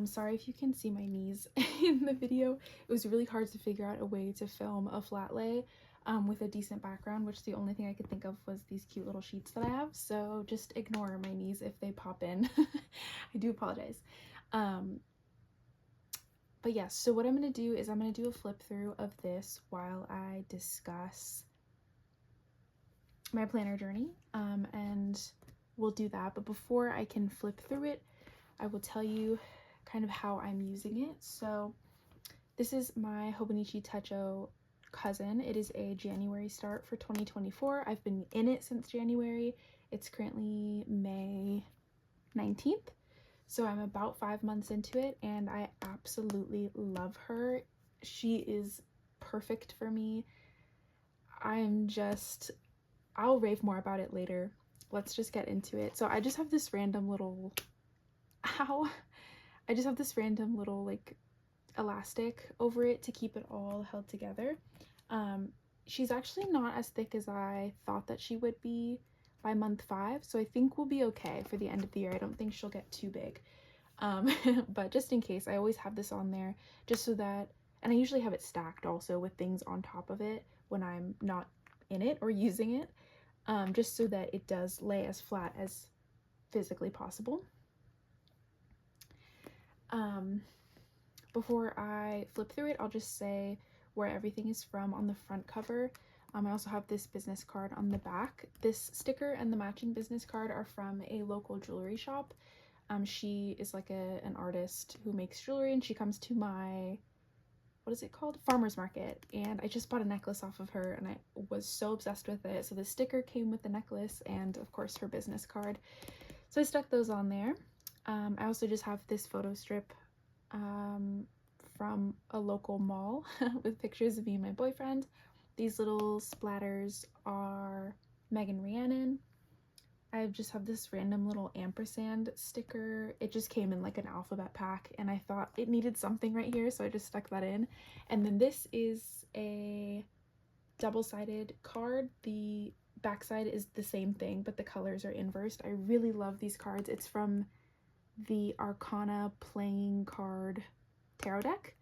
Sorry if you can see my knees in the video. It was really hard to figure out a way to film a flat lay with a decent background, which the only thing I could think of was these cute little sheets that I have. So just ignore my knees if they pop in. I do apologize. But yes, so what I'm going to do is I'm going to do a flip through of this while I discuss my planner journey, and we'll do that. But before I can flip through it, I will tell you kind of how I'm using it. So this is my Hobonichi Techo cousin. It is a January start for 2024. I've been in it since January. It's currently May 19th. So I'm about 5 months into it and I absolutely love her. She is perfect for me. I'll rave more about it later. Let's just get into it. So I just have this random little, like elastic over it to keep it all held together. She's actually not as thick as I thought that she would be by month 5, so I think we'll be okay for the end of the year. I don't think she'll get too big, but just in case, I always have this on there just so that, and I usually have it stacked also with things on top of it when I'm not in it or using it, just so that it does lay as flat as physically possible. Before I flip through it, I'll just say where everything is from on the front cover. I also have this business card on the back. This sticker and the matching business card are from a local jewelry shop. She is like an artist who makes jewelry, and she comes to my, what is it called? Farmer's market. And I just bought a necklace off of her and I was so obsessed with it. So the sticker came with the necklace and of course her business card. So I stuck those on there. I also just have this photo strip from a local mall with pictures of me and my boyfriend. These little splatters are Megan Rhiannon. I just have this random little ampersand sticker. It just came in like an alphabet pack and I thought it needed something right here, so I just stuck that in. And then this is a double-sided card. The backside is the same thing, but the colors are inversed. I really love these cards. It's from the Arcana playing card tarot deck.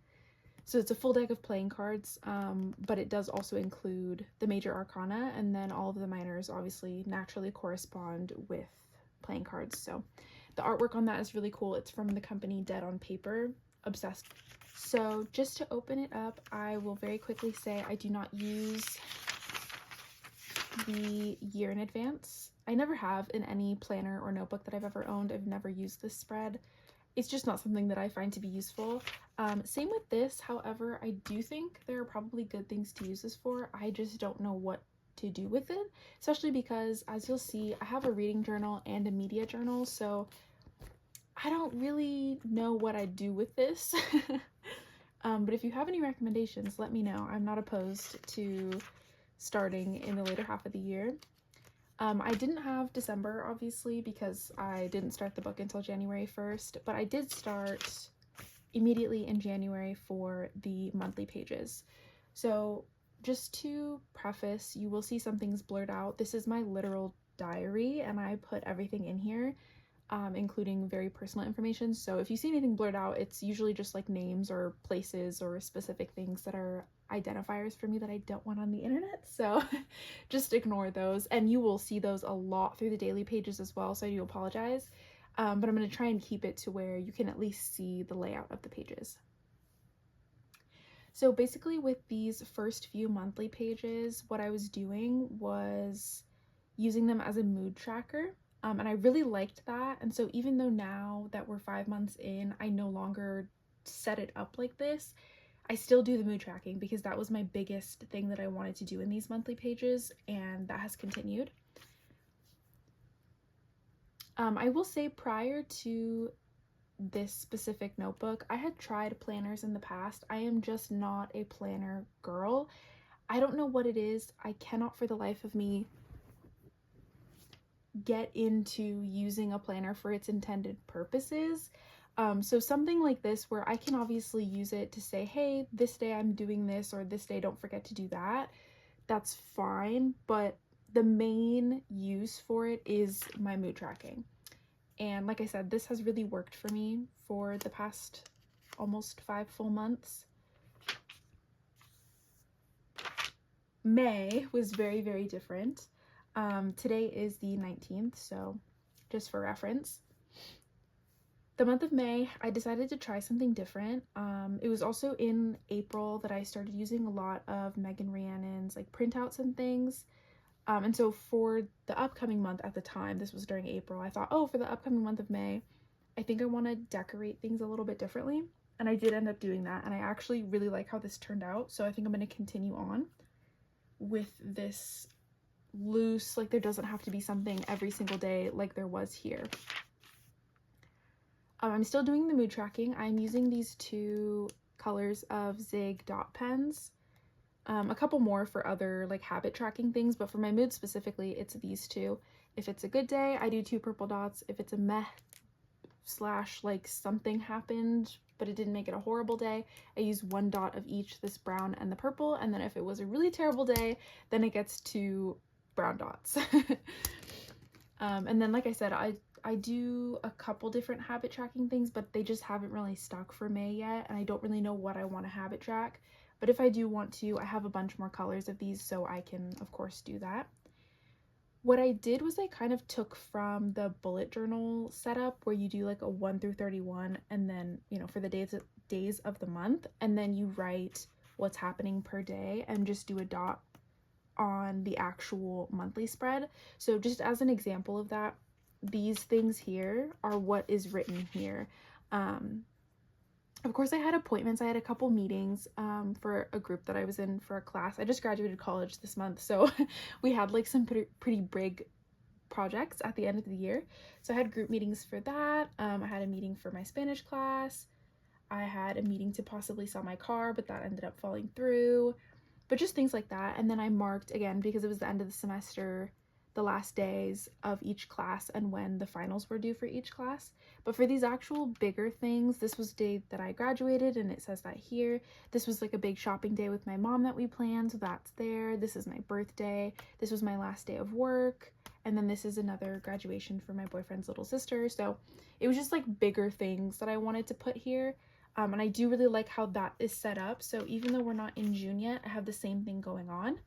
So it's a full deck of playing cards, but it does also include the major arcana, and then all of the minors obviously naturally correspond with playing cards. So the artwork on that is really cool. It's from the company Dead on Paper. Obsessed. So just to open it up, I will very quickly say I do not use the year in advance. I never have in any planner or notebook that I've ever owned. I've never used this spread. It's just not something that I find to be useful. Same with this, however, I do think there are probably good things to use this for. I just don't know what to do with it, especially because, as you'll see, I have a reading journal and a media journal, so I don't really know what I'd do with this. But if you have any recommendations, let me know. I'm not opposed to starting in the later half of the year. I didn't have December, obviously, because I didn't start the book until January 1st, but I did start immediately in January for the monthly pages. So just to preface, you will see some things blurred out. This is my literal diary, and I put everything in here, including very personal information. So if you see anything blurred out, it's usually just like names or places or specific things that are identifiers for me that I don't want on the internet, so just ignore those. And you will see those a lot through the daily pages as well, so I do apologize, but I'm going to try and keep it to where you can at least see the layout of the pages. So basically with these first few monthly pages, what I was doing was using them as a mood tracker, and I really liked that. And so even though now that we're 5 months in, I no longer set it up like this, I still do the mood tracking because that was my biggest thing that I wanted to do in these monthly pages, and that has continued. I will say prior to this specific notebook, I had tried planners in the past. I am just not a planner girl. I don't know what it is. I cannot for the life of me get into using a planner for its intended purposes. So something like this where I can obviously use it to say, hey, this day I'm doing this, or this day don't forget to do that. That's fine, but the main use for it is my mood tracking. And like I said, this has really worked for me for the past almost 5 full months. May was very, very different. Today is the 19th, so just for reference. The month of May, I decided to try something different. It was also in April that I started using a lot of Megan Rhiannon's like printouts and things. And so for the upcoming month at the time, this was during April, I thought, oh, for the upcoming month of May, I think I want to decorate things a little bit differently. And I did end up doing that. And I actually really like how this turned out. So I think I'm going to continue on with this loose, like there doesn't have to be something every single day like there was here. I'm still doing the mood tracking. I'm using these 2 colors of Zig dot pens. A couple more for other like habit tracking things, but for my mood specifically, it's these 2. If it's a good day, I do 2 purple dots. If it's a meh / like something happened, but it didn't make it a horrible day, I use 1 dot of each, this brown and the purple. And then if it was a really terrible day, then it gets 2 brown dots. And then, like I said, I do a couple different habit tracking things, but they just haven't really stuck for May yet. And I don't really know what I want to habit track. But if I do want to, I have a bunch more colors of these, so I can, of course, do that. What I did was I kind of took from the bullet journal setup where you do like a 1 through 31, and then, you know, for the days of the month, and then you write what's happening per day and just do a dot on the actual monthly spread. So just as an example of that, these things here are what is written here. Of course, I had appointments. I had a couple meetings for a group that I was in for a class. I just graduated college this month, so we had like some pretty big projects at the end of the year. So I had group meetings for that. I had a meeting for my Spanish class. I had a meeting to possibly sell my car, but that ended up falling through. But just things like that. And then I marked, again, because it was the end of the semester, the last days of each class and when the finals were due for each class. But for these actual bigger things, this was the day that I graduated, and it says that here. This was like a big shopping day with my mom that we planned, so that's there. This is my birthday. This was my last day of work. And then this is another graduation for my boyfriend's little sister. So it was just like bigger things that I wanted to put here. And I do really like how that is set up. So even though we're not in June yet, I have the same thing going on.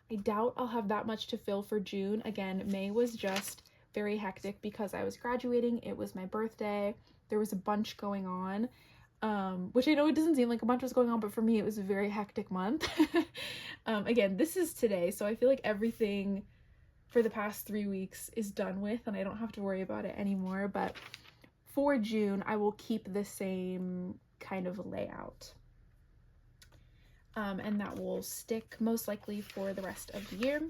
I doubt I'll have that much to fill for June. Again, May was just very hectic because I was graduating. It was my birthday. There was a bunch going on, which I know it doesn't seem like a bunch was going on, but for me, it was a very hectic month. Again, this is today, so I feel like everything for the past 3 weeks is done with, and I don't have to worry about it anymore. But for June, I will keep the same kind of layout. And that will stick most likely for the rest of the year.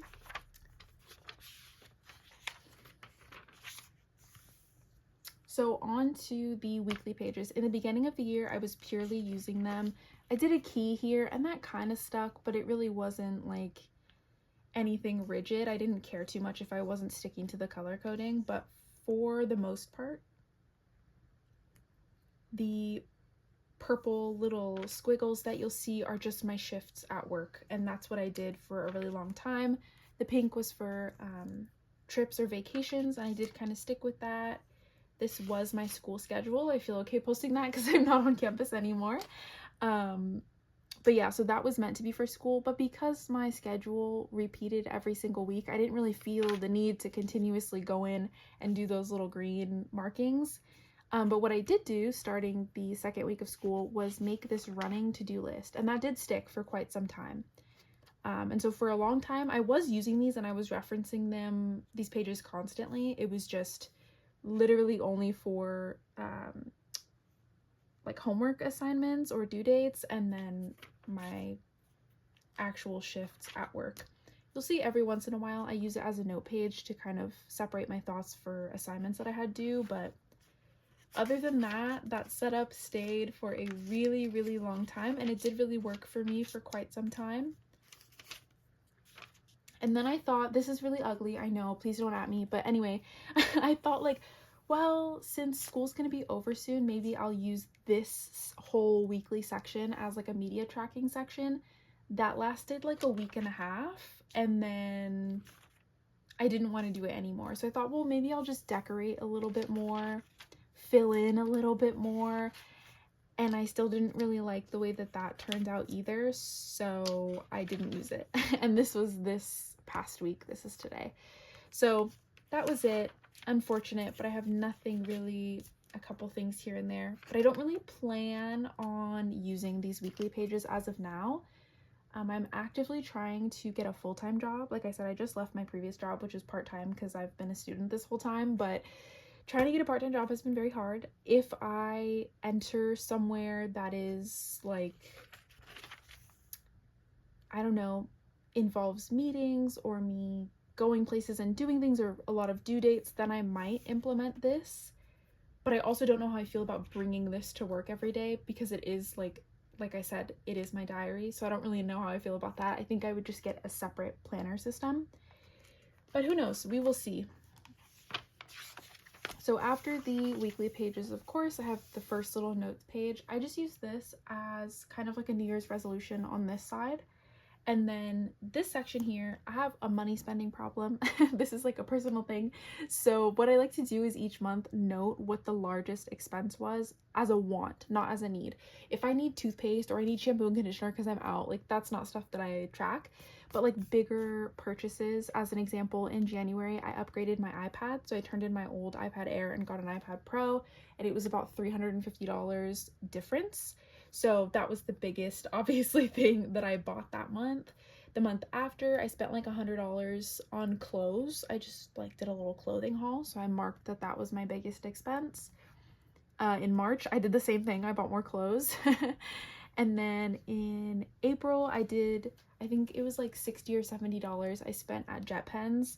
So on to the weekly pages. In the beginning of the year, I was purely using them. I did a key here and that kind of stuck, but it really wasn't like anything rigid. I didn't care too much if I wasn't sticking to the color coding, but for the most part, the purple little squiggles that you'll see are just my shifts at work, and that's what I did for a really long time. The pink was for trips or vacations, and I did kind of stick with that. This was my school schedule. I feel okay posting that because I'm not on campus anymore. But yeah, so that was meant to be for school, but because my schedule repeated every single week, I didn't really feel the need to continuously go in and do those little green markings. But what I did do starting the second week of school was make this running to-do list, and that did stick for quite some time. And so for a long time, I was using these and I was referencing them, these pages constantly. It was just literally only for like homework assignments or due dates, and then my actual shifts at work. You'll see every once in a while I use it as a note page to kind of separate my thoughts for assignments that I had due, but other than that, that setup stayed for a really, really long time, and it did really work for me for quite some time. And then I thought, this is really ugly, I know, please don't at me, but anyway, I thought like, well, since school's gonna be over soon, maybe I'll use this whole weekly section as like a media tracking section. That lasted like a week and a half, and then I didn't want to do it anymore. So I thought, well, maybe I'll just decorate a little bit more, fill in a little bit more. And I still didn't really like the way that that turned out either, so I didn't use it. And this was this past week. This is today. So that was it. Unfortunate, but I have nothing really, a couple things here and there. But I don't really plan on using these weekly pages as of now. I'm actively trying to get a full-time job. Like I said, I just left my previous job, which is part-time because I've been a student this whole time, but trying to get a part-time job has been very hard. If I enter somewhere that is like, I don't know, involves meetings or me going places and doing things or a lot of due dates, then I might implement this. But I also don't know how I feel about bringing this to work every day because it is like I said, it is my diary. So I don't really know how I feel about that. I think I would just get a separate planner system. But who knows? We will see. So after the weekly pages, of course, I have the first little notes page. I just use this as kind of like a New Year's resolution on this side. And then this section here, I have a money spending problem. This is like a personal thing. So what I like to do is each month note what the largest expense was as a want, not as a need. If I need toothpaste or I need shampoo and conditioner because I'm out, like that's not stuff that I track. But like bigger purchases, as an example, in January, I upgraded my iPad. So I turned in my old iPad Air and got an iPad Pro, and it was about $350 difference. So that was the biggest, obviously, thing that I bought that month. The month after, I spent like $100 on clothes. I just like did a little clothing haul, so I marked that that was my biggest expense. In March, I did the same thing. I bought more clothes. And then in April, I did, I think it was like $60 or $70 I spent at JetPens,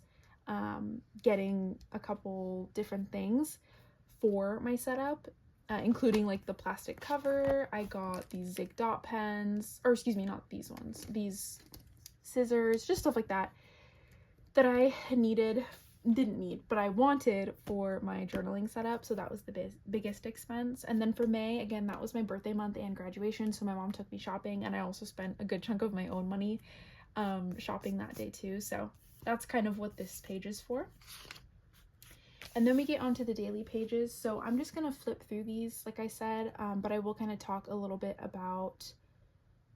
getting a couple different things for my setup. Including like the plastic cover. I got these Zig dot pens, or excuse me, not these ones, these scissors, just stuff like that that I didn't need, but I wanted for my journaling setup. So that was the biggest expense. And then for May, again, that was my birthday month and graduation, so my mom took me shopping, and I also spent a good chunk of my own money shopping that day too. So that's kind of what this page is for. And then we get onto the daily pages. So I'm just going to flip through these, like I said, but I will kind of talk a little bit about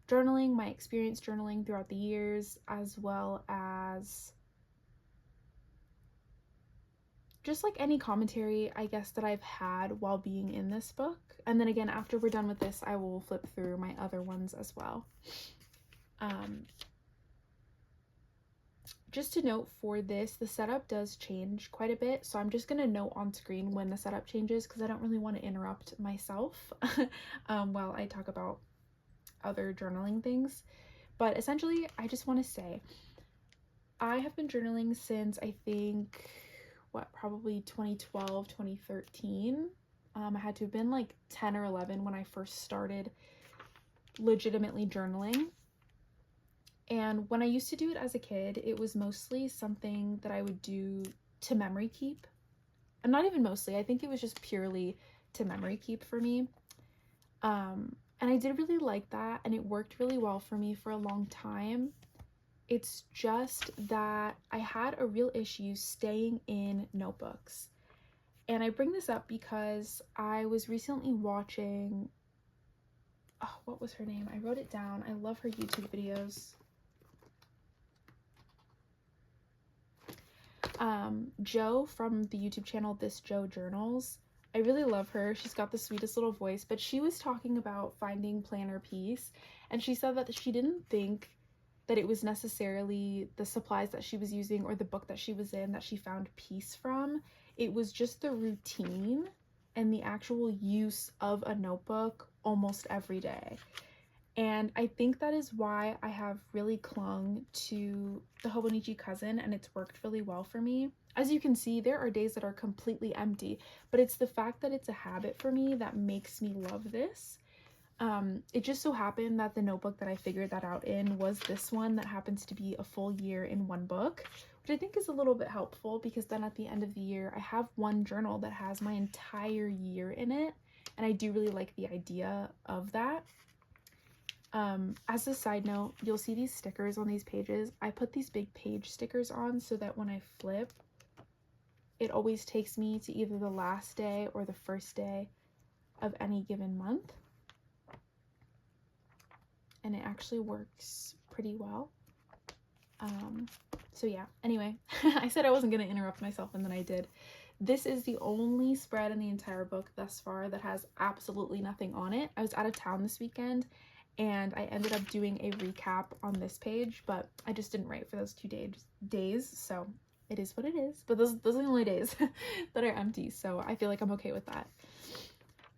journaling, my experience journaling throughout the years, as well as just like any commentary, I guess, that I've had while being in this book. And then again, after we're done with this, I will flip through my other ones as well. Just to note for this, the setup does change quite a bit, so I'm just going to note on screen when the setup changes because I don't really want to interrupt myself while I talk about other journaling things. But essentially, I just want to say, I have been journaling since I think, probably 2012, 2013. I had to have been like 10 or 11 when I first started legitimately journaling. And when I used to do it as a kid, it was mostly something that I would do to memory keep. And not even mostly, I think it was just purely to memory keep for me. And I did really like that, and it worked really well for me for a long time. It's just that I had a real issue staying in notebooks. And I bring this up because I was recently watching, oh, what was her name? I wrote it down. I love her YouTube videos. Jo from the YouTube channel This Jo Journals. I really love her. She's got the sweetest little voice, but she was talking about finding planner peace, and she said that she didn't think that it was necessarily the supplies that she was using or the book that she was in that she found peace from. It was just the routine and the actual use of a notebook almost every day. And I think that is why I have really clung to the Hobonichi Cousin, and it's worked really well for me. As you can see, there are days that are completely empty, but it's the fact that it's a habit for me that makes me love this. It just so happened that the notebook that I figured that out in was this one that happens to be a full year in one book, which I think is a little bit helpful because then at the end of the year, I have one journal that has my entire year in it, and I do really like the idea of that. As a side note, you'll see these stickers on these pages. I put these big page stickers on so that when I flip, it always takes me to either the last day or the first day of any given month. And it actually works pretty well. So yeah, anyway, I said I wasn't going to interrupt myself, and then I did. This is the only spread in the entire book thus far that has absolutely nothing on it. I was out of town this weekend, and I ended up doing a recap on this page, but I just didn't write for those 2 days, so it is what it is. But those are the only days that are empty, so I feel like I'm okay with that.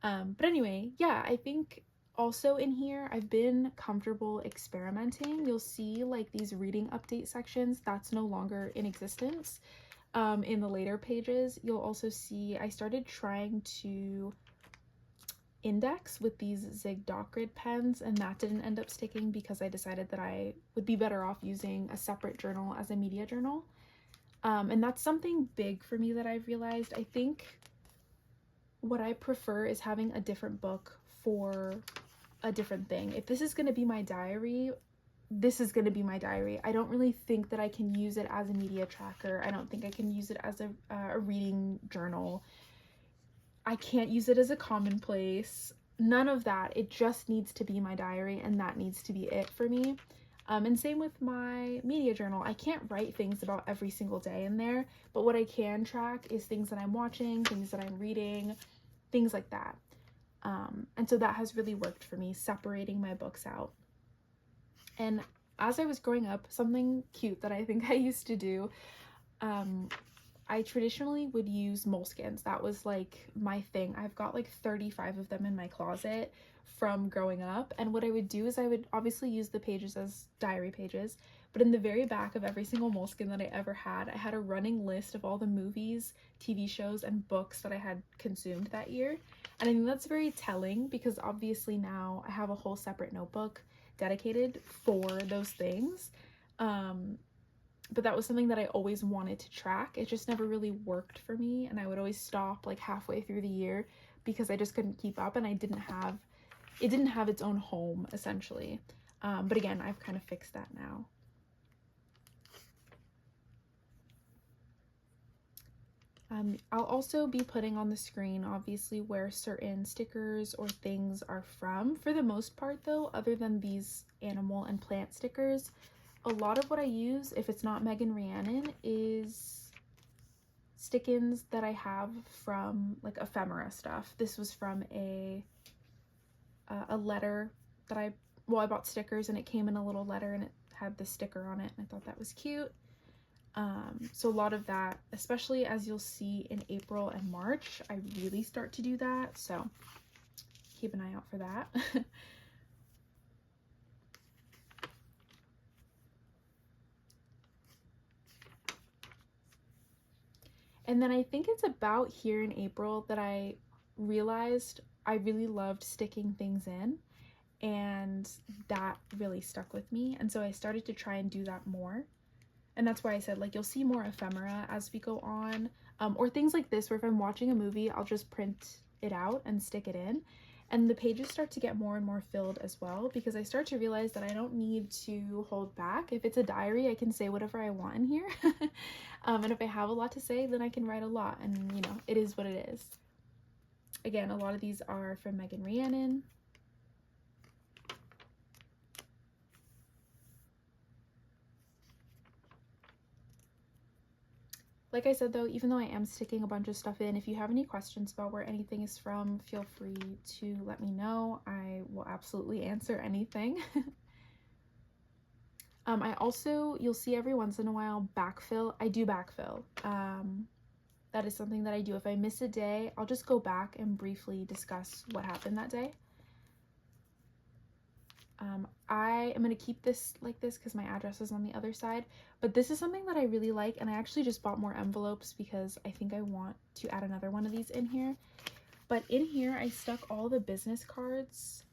But anyway, yeah, I think also in here, I've been comfortable experimenting. You'll see like these reading update sections, that's no longer in existence. In the later pages, you'll also see I started trying to index with these Zig dot grid pens, and that didn't end up sticking because I decided that I would be better off using a separate journal as a media journal. And that's something big for me that I've realized. I think what I prefer is having a different book for a different thing. If this is going to be my diary, this is going to be my diary. I don't really think that I can use it as a media tracker. I don't think I can use it as a reading journal. I can't use it as a commonplace. None of that. It just needs to be my diary, and that needs to be it for me. And same with my media journal. I can't write things about every single day in there, but what I can track is things that I'm watching, things that I'm reading, things like that. And so that has really worked for me, separating my books out. And as I was growing up, something cute that I think I used to do, I traditionally would use moleskins. That was like my thing. I've got like 35 of them in my closet from growing up. And what I would do is I would obviously use the pages as diary pages, but in the very back of every single moleskin that I ever had, I had a running list of all the movies, TV shows, and books that I had consumed that year. And I think that's very telling because obviously now I have a whole separate notebook dedicated for those things. But that was something that I always wanted to track. It just never really worked for me, and I would always stop like halfway through the year because I just couldn't keep up, and it didn't have its own home essentially. But again, I've kind of fixed that now. I'll also be putting on the screen obviously where certain stickers or things are from. For the most part though, other than these animal and plant stickers, a lot of what I use, if it's not Megan Rhiannon, is stick-ins that I have from like ephemera stuff. This was from a letter that I bought stickers, and it came in a little letter and it had the sticker on it, and I thought that was cute. So a lot of that, especially as you'll see in April and March, I really start to do that, so keep an eye out for that. And then I think it's about here in April that I realized I really loved sticking things in, and that really stuck with me. And so I started to try and do that more. And that's why I said, like, you'll see more ephemera as we go on, or things like this where if I'm watching a movie, I'll just print it out and stick it in. And the pages start to get more and more filled as well because I start to realize that I don't need to hold back. If it's a diary, I can say whatever I want in here. And if I have a lot to say, then I can write a lot, and you know, it is what it is. Again, a lot of these are from Megan Rhiannon. Like I said though, even though I am sticking a bunch of stuff in, if you have any questions about where anything is from, feel free to let me know. I will absolutely answer anything. I also, you'll see every once in a while, backfill. I do backfill. That is something that I do. If I miss a day, I'll just go back and briefly discuss what happened that day. I am going to keep this like this because my address is on the other side, but this is something that I really like, and I actually just bought more envelopes because I think I want to add another one of these in here. But in here, I stuck all the business cards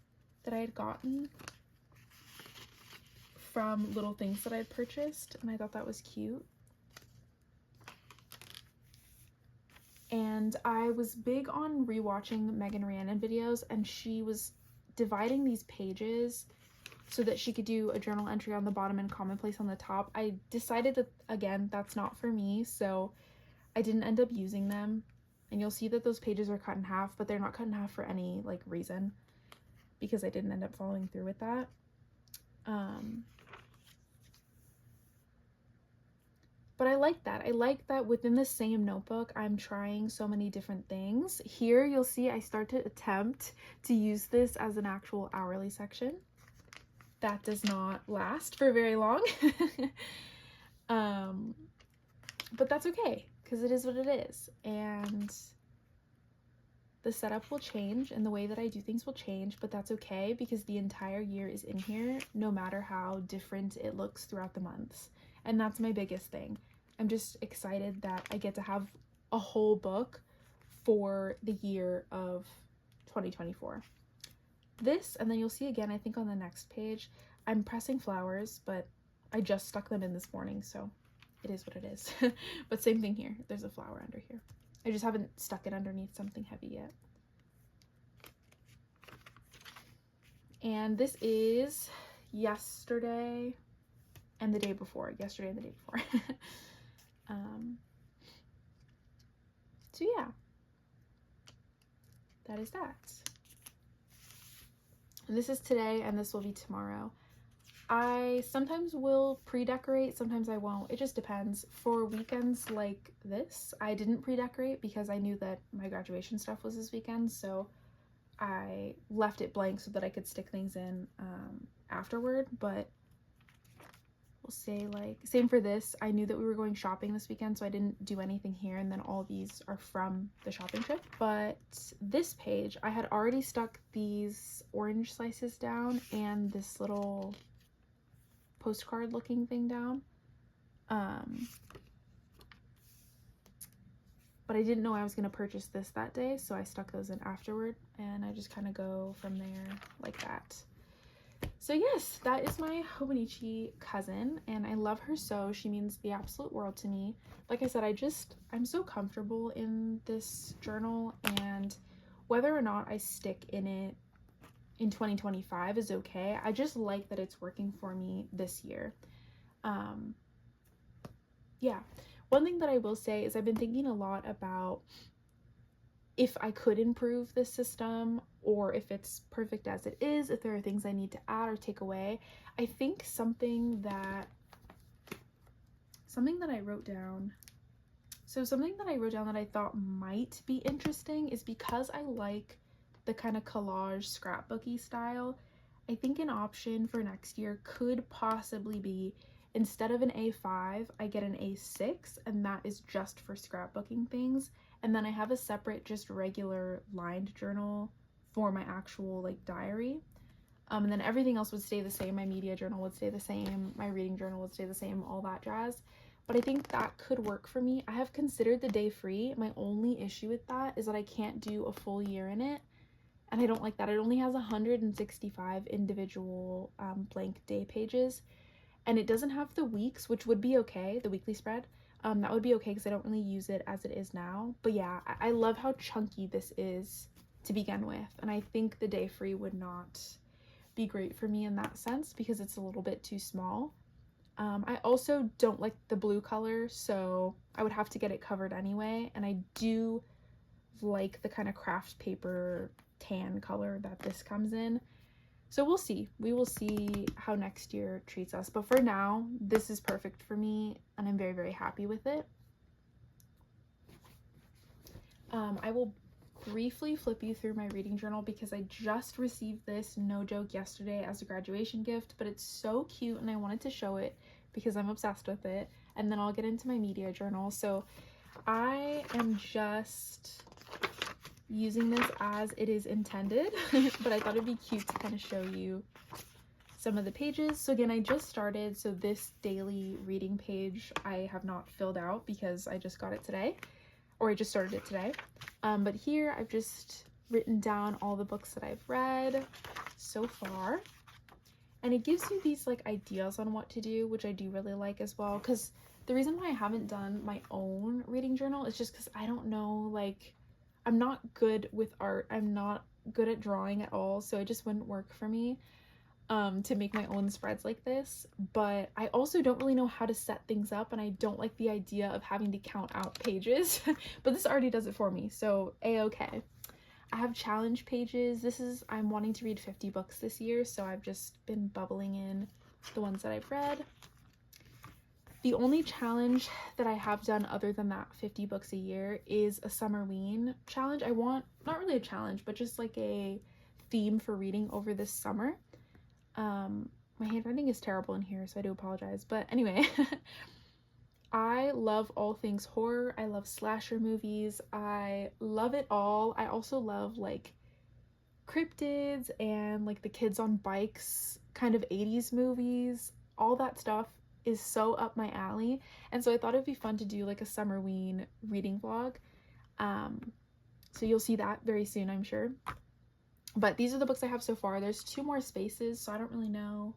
that I had gotten from little things that I'd purchased, and I thought that was cute. And I was big on rewatching Megan Rhiannon videos, and she was dividing these pages so that she could do a journal entry on the bottom and commonplace on the top. I decided that, again, that's not for me, so I didn't end up using them. And you'll see that those pages are cut in half, but they're not cut in half for any like reason, because I didn't end up following through with that. But I like that. I like that within the same notebook, I'm trying so many different things. Here, you'll see I start to attempt to use this as an actual hourly section. That does not last for very long. But that's okay, because it is what it is. And the setup will change and the way that I do things will change, but that's okay, because the entire year is in here, no matter how different it looks throughout the months. And that's my biggest thing. I'm just excited that I get to have a whole book for the year of 2024. This, and then you'll see again, I think on the next page, I'm pressing flowers, but I just stuck them in this morning, so it is what it is. But same thing here. There's a flower under here. I just haven't stuck it underneath something heavy yet. And this is yesterday and the day before. Yesterday and the day before. So yeah, that is that. And this is today, and this will be tomorrow. I sometimes will pre-decorate, sometimes I won't. It just depends. For weekends like this, I didn't pre-decorate because I knew that my graduation stuff was this weekend, so I left it blank so that I could stick things in afterward. But we'll say, like, same for this. I knew that we were going shopping this weekend, so I didn't do anything here, and then all these are from the shopping trip. But this page, I had already stuck these orange slices down and this little postcard looking thing down. But I didn't know I was going to purchase this that day, so I stuck those in afterward, and I just kind of go from there like that. So yes, that is my hobonichi cousin, and I love her so. She means the absolute world to me. Like I said, I'm so comfortable in this journal, and whether or not I stick in it in 2025 is okay. I just like that it's working for me this year. Yeah. One thing that I will say is I've been thinking a lot about if I could improve this system, or if it's perfect as it is, if there are things I need to add or take away. I think something that I wrote down, that I thought might be interesting is, because I like the kind of collage scrapbooky style, I think an option for next year could possibly be, instead of an A5, I get an A6, and that is just for scrapbooking things. And then I have a separate, just regular lined journal for my actual like diary. And then everything else would stay the same. My media journal would stay the same. My reading journal would stay the same, all that jazz. But I think that could work for me. I have considered the day free. My only issue with that is that I can't do a full year in it. And I don't like that. It only has 165 individual blank day pages. And it doesn't have the weeks, which would be okay, the weekly spread. That would be okay because I don't really use it as it is now. But yeah, I love how chunky this is to begin with. And I think the day free would not be great for me in that sense because it's a little bit too small. I also don't like the blue color, so I would have to get it covered anyway. And I do like the kind of craft paper tan color that this comes in. So we'll see. We will see how next year treats us. But for now, this is perfect for me, and I'm very, very happy with it. I will briefly flip you through my reading journal because I just received this, no joke, yesterday as a graduation gift, but it's so cute and I wanted to show it because I'm obsessed with it. And then I'll get into my media journal. So I am just using this as it is intended, but I thought it'd be cute to kind of show you some of the pages. So again, I just started, so this daily reading page I have not filled out because I just got it today, or I just started it today. But here I've just written down all the books that I've read so far, and it gives you these like ideas on what to do, which I do really like as well, because the reason why I haven't done my own reading journal is just because I don't know, like, I'm not good with art. I'm not good at drawing at all, so it just wouldn't work for me. to make my own spreads like this, but I also don't really know how to set things up, and I don't like the idea of having to count out pages, but this already does it for me, so a-okay. I have challenge pages. I'm wanting to read 50 books this year, so I've just been bubbling in the ones that I've read. The only challenge that I have done other than that 50 books a year is a Summerween challenge. I want, not really a challenge, but just like a theme for reading over this summer. My handwriting is terrible in here, so I do apologize. But anyway, I love all things horror. I love slasher movies. I love it all. I also love like cryptids and like the kids on bikes kind of 80s movies. All that stuff is so up my alley. And so I thought it'd be fun to do like a Summerween reading vlog. So you'll see that very soon, I'm sure. But these are the books I have so far. There's 2 more spaces, so I don't really know.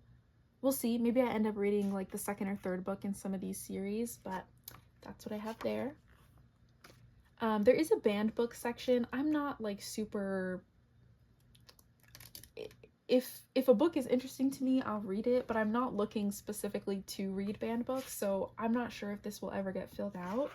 We'll see. Maybe I end up reading like the 2nd or 3rd book in some of these series, but that's what I have there. There is a banned book section. I'm not like super... If a book is interesting to me, I'll read it, but I'm not looking specifically to read banned books, so I'm not sure if this will ever get filled out,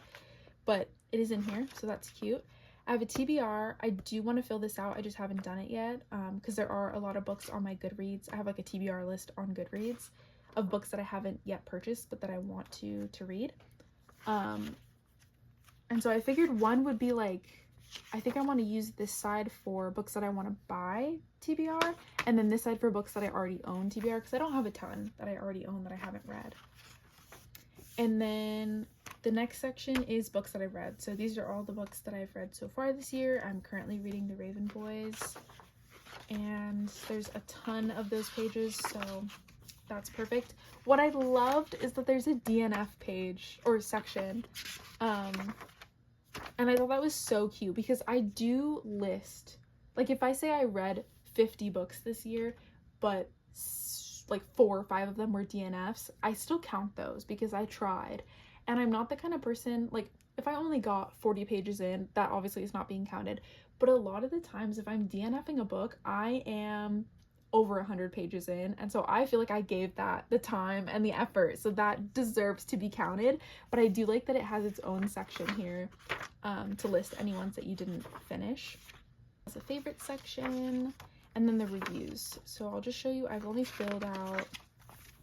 but it is in here, so that's cute. I have a TBR. I do want to fill this out. I just haven't done it yet because there are a lot of books on my Goodreads. I have like a TBR list on Goodreads of books that I haven't yet purchased but that I want to read. And so I figured one would be like, I think I want to use this side for books that I want to buy TBR, and then this side for books that I already own TBR, because I don't have a ton that I already own that I haven't read. And then the next section is books that I've read. So these are all the books that I've read so far this year. I'm currently reading The Raven Boys, and there's a ton of those pages, so that's perfect. What I loved is that there's a DNF page or section, and I thought that was so cute because I do list, like if I say I read 50 books this year, but like 4 or 5 of them were DNFs, I still count those because I tried. And I'm not the kind of person, like if I only got 40 pages in, that obviously is not being counted. But a lot of the times if I'm DNFing a book, I am over 100 pages in, and so I feel like I gave that the time and the effort, so that deserves to be counted. But I do like that it has its own section here to list any ones that you didn't finish. It's a favorite section, and then the reviews. So I'll just show you, I've only filled out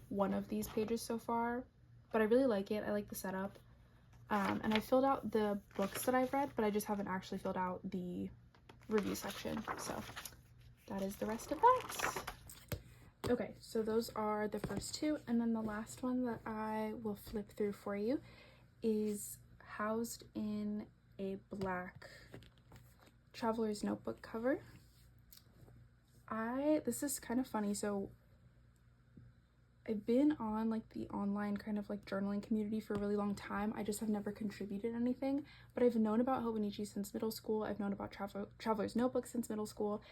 one of these pages so far, but I really like it. I like the setup, and I filled out the books that I've read, but I just haven't actually filled out the review section, so that is the rest of that. Okay, so those are the first 2, and then the last one that I will flip through for you is housed in a black traveler's notebook cover. This is kind of funny, so I've been on like the online kind of like journaling community for a really long time. I just have never contributed anything, but I've known about hobonichi since middle school. I've known about traveler's notebook since middle school,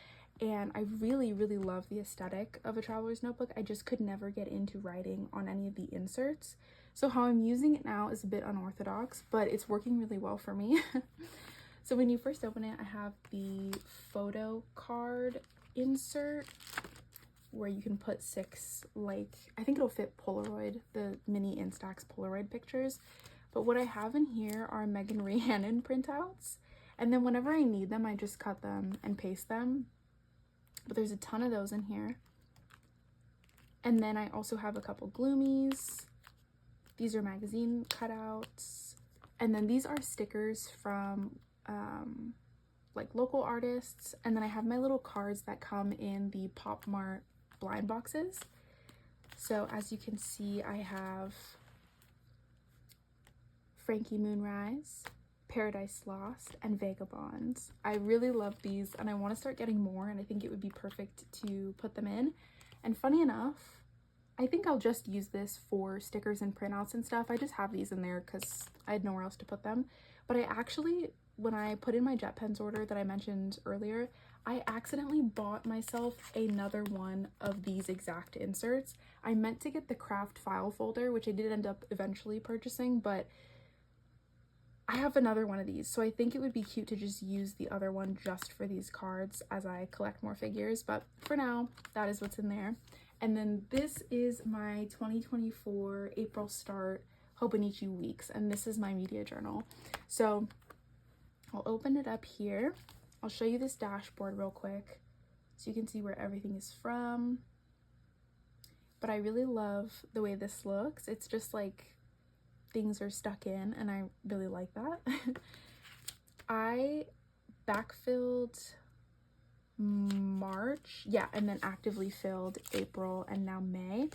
and I really love the aesthetic of a traveler's notebook. I just could never get into writing on any of the inserts. So how I'm using it now is a bit unorthodox, but it's working really well for me. So when you first open it, I have the photo card insert where you can put 6, like, I think it'll fit Polaroid, the mini Instax Polaroid pictures. But what I have in here are Megan Rhiannon printouts. And then whenever I need them, I just cut them and paste them. But there's a ton of those in here. And then I also have a couple gloomies. These are magazine cutouts. And then these are stickers from like local artists. And then I have my little cards that come in the Pop Mart blind boxes. So as you can see, I have Frankie Moonrise, Paradise Lost, and Vagabonds. I really love these, and I want to start getting more, and I think it would be perfect to put them in. And funny enough, I think I'll just use this for stickers and printouts and stuff. I just have these in there because I had nowhere else to put them. But I actually, when I put in my jet pens order that I mentioned earlier, I accidentally bought myself another one of these exact inserts. I meant to get the craft file folder, which I did end up eventually purchasing, but I have another one of these, so I think it would be cute to just use the other one just for these cards as I collect more figures. But for now, that is what's in there. And then this is my 2024 April start Hobonichi weeks, and this is my media journal. So I'll open it up here. I'll show you this dashboard real quick so you can see where everything is from. But I really love the way this looks. It's just like things are stuck in, and I really like that. I backfilled March, yeah, and then actively filled April and now May.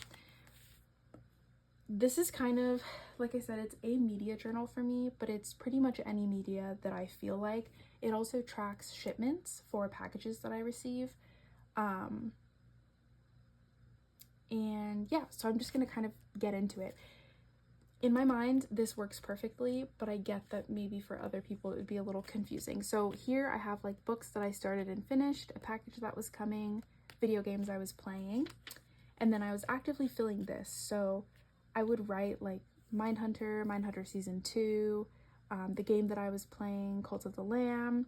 This is kind of, like I said, it's a media journal for me, but it's pretty much any media that I feel like. It also tracks shipments for packages that I receive. And yeah, so I'm just gonna kind of get into it. In my mind, this works perfectly, but I get that maybe for other people it would be a little confusing. So here I have like books that I started and finished, a package that was coming, video games I was playing, and then I was actively filling this. So I would write like Mindhunter Season 2, the game that I was playing, Cult of the Lamb.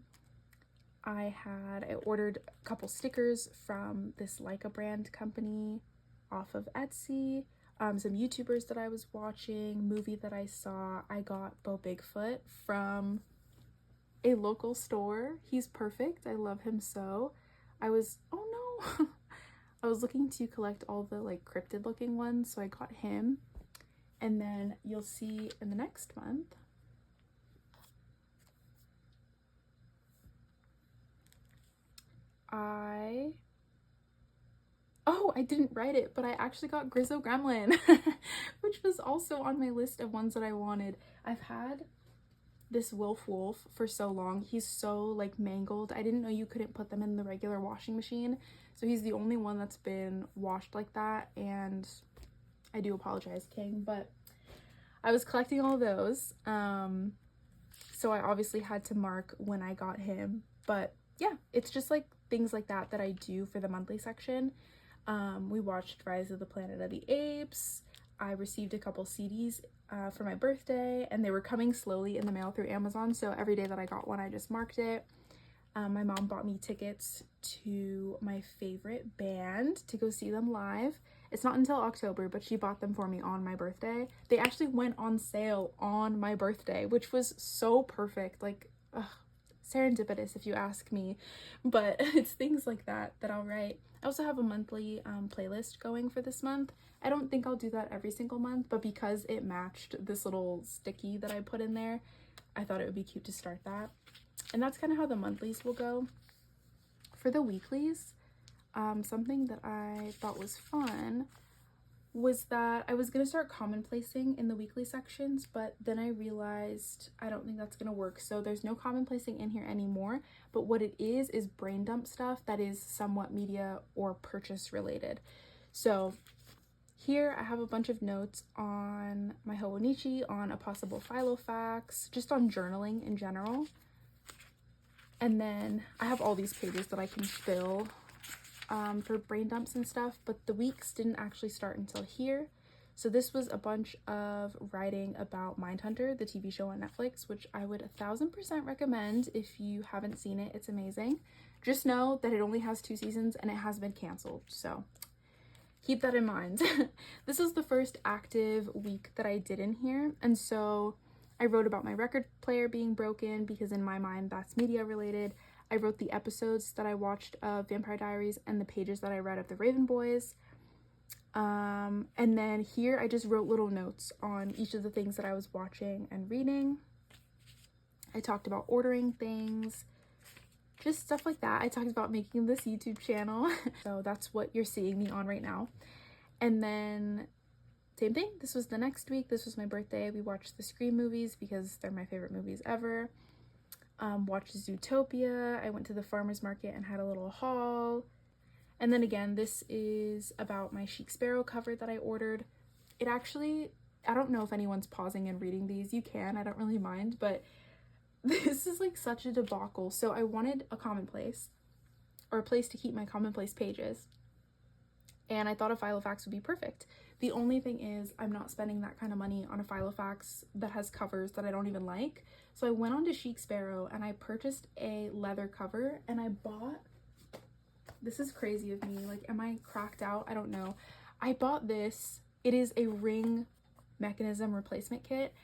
I ordered a couple stickers from this Leica brand company off of Etsy. Some YouTubers that I was watching, movie that I saw. I got Bo Bigfoot from a local store. He's perfect. I love him so. Oh no. I was looking to collect all the like cryptid looking ones, so I got him. And then you'll see in the next month, I didn't write it, but I actually got Grizzo Gremlin, which was also on my list of ones that I wanted. I've had this Wolf for so long. He's so like mangled. I didn't know you couldn't put them in the regular washing machine. So he's the only one that's been washed like that, and I do apologize, King, but I was collecting all those. So I obviously had to mark when I got him, but yeah, it's just like things like that that I do for the monthly section. We watched Rise of the Planet of the Apes. I received a couple CDs for my birthday, and they were coming slowly in the mail through Amazon, so every day that I got one I just marked it. My mom bought me tickets to my favorite band to go see them live. It's not until October, but she bought them for me on my birthday. They actually went on sale on my birthday, which was so perfect. Like, serendipitous if you ask me, but it's things like that that I'll write. I also have a monthly playlist going for this month. I don't think I'll do that every single month, but because it matched this little sticky that I put in there, I thought it would be cute to start that. And that's kind of how the monthlies will go. For the weeklies, something that I thought was fun was that I was going to start commonplacing in the weekly sections, but then I realized I don't think that's going to work. So there's no commonplacing in here anymore, but what it is brain dump stuff that is somewhat media or purchase related. So here I have a bunch of notes on my hobonichi, on a possible filofax, just on journaling in general. And then I have all these pages that I can fill for brain dumps and stuff, but the weeks didn't actually start until here. So this was a bunch of writing about Mindhunter, the TV show on Netflix, which I would 1000% recommend if you haven't seen it. It's amazing. Just know that it only has 2 seasons and it has been canceled, so keep that in mind. This was the first active week that I did in here, and so I wrote about my record player being broken because in my mind that's media related. I wrote the episodes that I watched of Vampire Diaries and the pages that I read of the Raven Boys. And then here I just wrote little notes on each of the things that I was watching and reading. I talked about ordering things, just stuff like that. I talked about making this YouTube channel. So that's what you're seeing me on right now. And then same thing, this was the next week. This was my birthday. We watched the Scream movies because they're my favorite movies ever. Watched Zootopia. I went to the farmer's market and had a little haul. And then again, this is about my Chic Sparrow cover that I ordered. It actually, I don't know if anyone's pausing and reading these. You can, I don't really mind, but this is like such a debacle. So I wanted a commonplace, or a place to keep my commonplace pages, and I thought a filofax would be perfect. The only thing is I'm not spending that kind of money on a filofax that has covers that I don't even like. So I went on to Chic Sparrow and I purchased a leather cover, and I bought this is crazy of me. Like, am I cracked out? I don't know. I bought this. It is a ring mechanism replacement kit,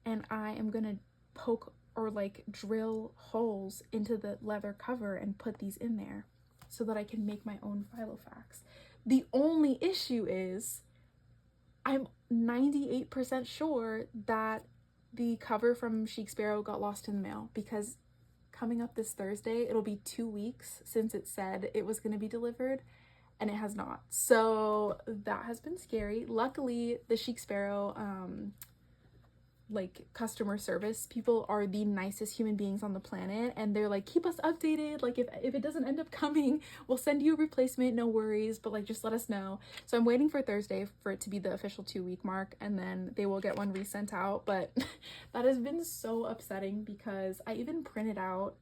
and I am gonna poke or like drill holes into the leather cover and put these in there so that I can make my own Filofax. The only issue is I'm 98% sure that the cover from Chic Sparrow got lost in the mail, because coming up this Thursday, it'll be 2 weeks since it said it was going to be delivered, and it has not. So that has been scary. Luckily, the Chic Sparrow like customer service people are the nicest human beings on the planet, and they're like, keep us updated, like if it doesn't end up coming, we'll send you a replacement, no worries, but like just let us know. So I'm waiting for Thursday for it to be the official 2-week mark, and then they will get one resent out. But that has been so upsetting, because I even printed out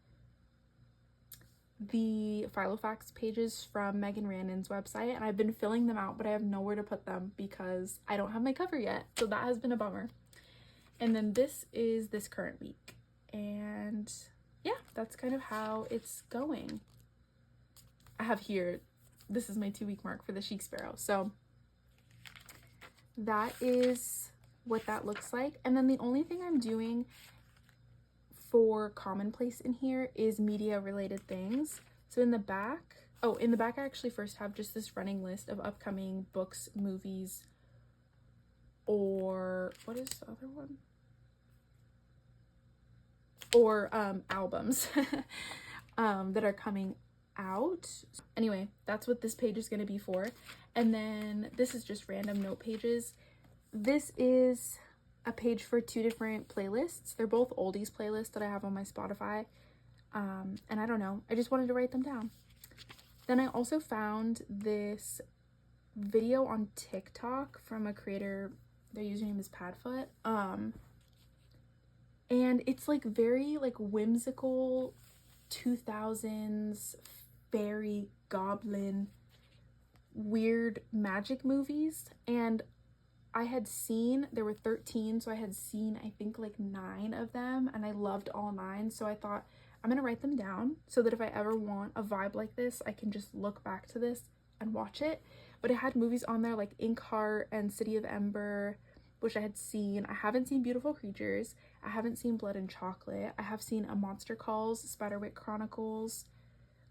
the Filofax pages from Megan Randon's website, and I've been filling them out, but I have nowhere to put them because I don't have my cover yet. So that has been a bummer. And then this is this current week, and yeah, that's kind of how it's going. I have here, this is my 2-week mark for the Chic Sparrow. So that is what that looks like. And then the only thing I'm doing for commonplace in here is media related things. So in the back, I actually first have just this running list of upcoming books, movies, or what is the other one? Or albums that are coming out. Anyway, that's what this page is going to be for. And then this is just random note pages. This is a page for 2 different playlists. They're both oldies playlists that I have on my Spotify. And I don't know, I just wanted to write them down. Then I also found this video on TikTok from a creator. Their username is Padfoot. And it's like very like whimsical 2000s fairy goblin weird magic movies. And I had seen, there were 13, so I had seen I think like 9 of them, and I loved all 9. So I thought, I'm gonna write them down so that if I ever want a vibe like this, I can just look back to this and watch it. But it had movies on there like Inkheart and City of Ember, which I had seen. I haven't seen Beautiful Creatures. I haven't seen Blood and Chocolate. I have seen A Monster Calls, Spiderwick Chronicles.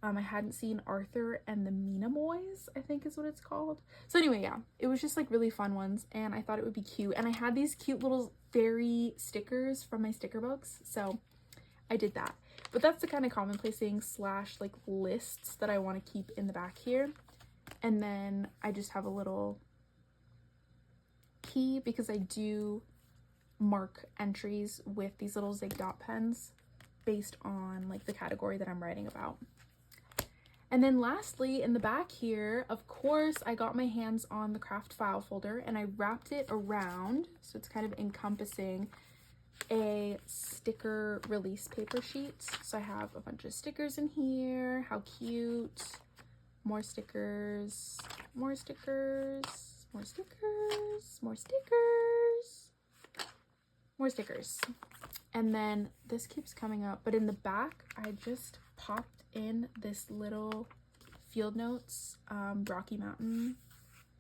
I hadn't seen Arthur and the Minamoys, I think is what it's called. So anyway, yeah, it was just like really fun ones, and I thought it would be cute. And I had these cute little fairy stickers from my sticker books, so I did that. But that's the kind of commonplacing / like lists that I want to keep in the back here. And then I just have a little key, because I do mark entries with these little zig dot pens based on like the category that I'm writing about. And then lastly, in the back here, of course, I got my hands on the craft file folder, and I wrapped it around so it's kind of encompassing a sticker release paper sheet. So I have a bunch of stickers in here. How cute. More stickers, more stickers, more stickers, more stickers, more stickers. And then this keeps coming up, but in the back, I just popped in this little field notes, Rocky Mountain.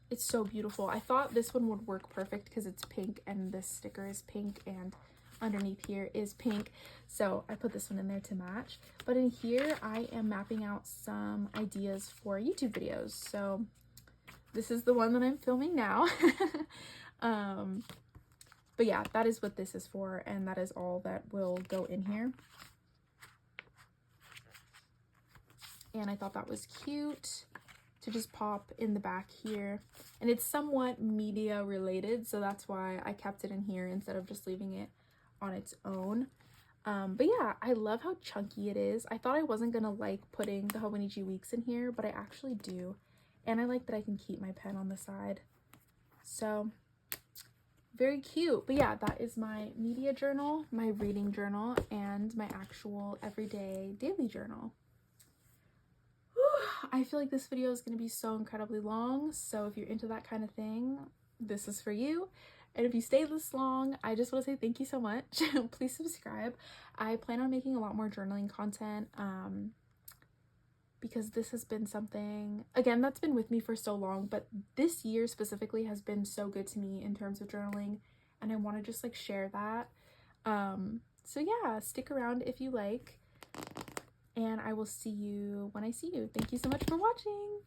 It's so beautiful. I thought this one would work perfect because it's pink, and this sticker is pink, and underneath here is pink, so I put this one in there to match. But in here I am mapping out some ideas for YouTube videos, so this is the one that I'm filming now. But yeah, that is what this is for, and that is all that will go in here. And I thought that was cute to just pop in the back here, and it's somewhat media related, so that's why I kept it in here instead of just leaving it on its own. But yeah, I love how chunky it is. I thought I wasn't gonna like putting the hobonichi weeks in here, but I actually do, and I like that I can keep my pen on the side, so very cute. But yeah, that is my media journal, my reading journal, and my actual everyday daily journal. I feel like this video is going to be so incredibly long, so if you're into that kind of thing, this is for you. And if you stay this long, I just want to say thank you so much. Please subscribe. I plan on making a lot more journaling content. because this has been something, again, that's been with me for so long, but this year specifically has been so good to me in terms of journaling, and I want to just like share that. So yeah, stick around if you like, and I will see you when I see you. Thank you so much for watching.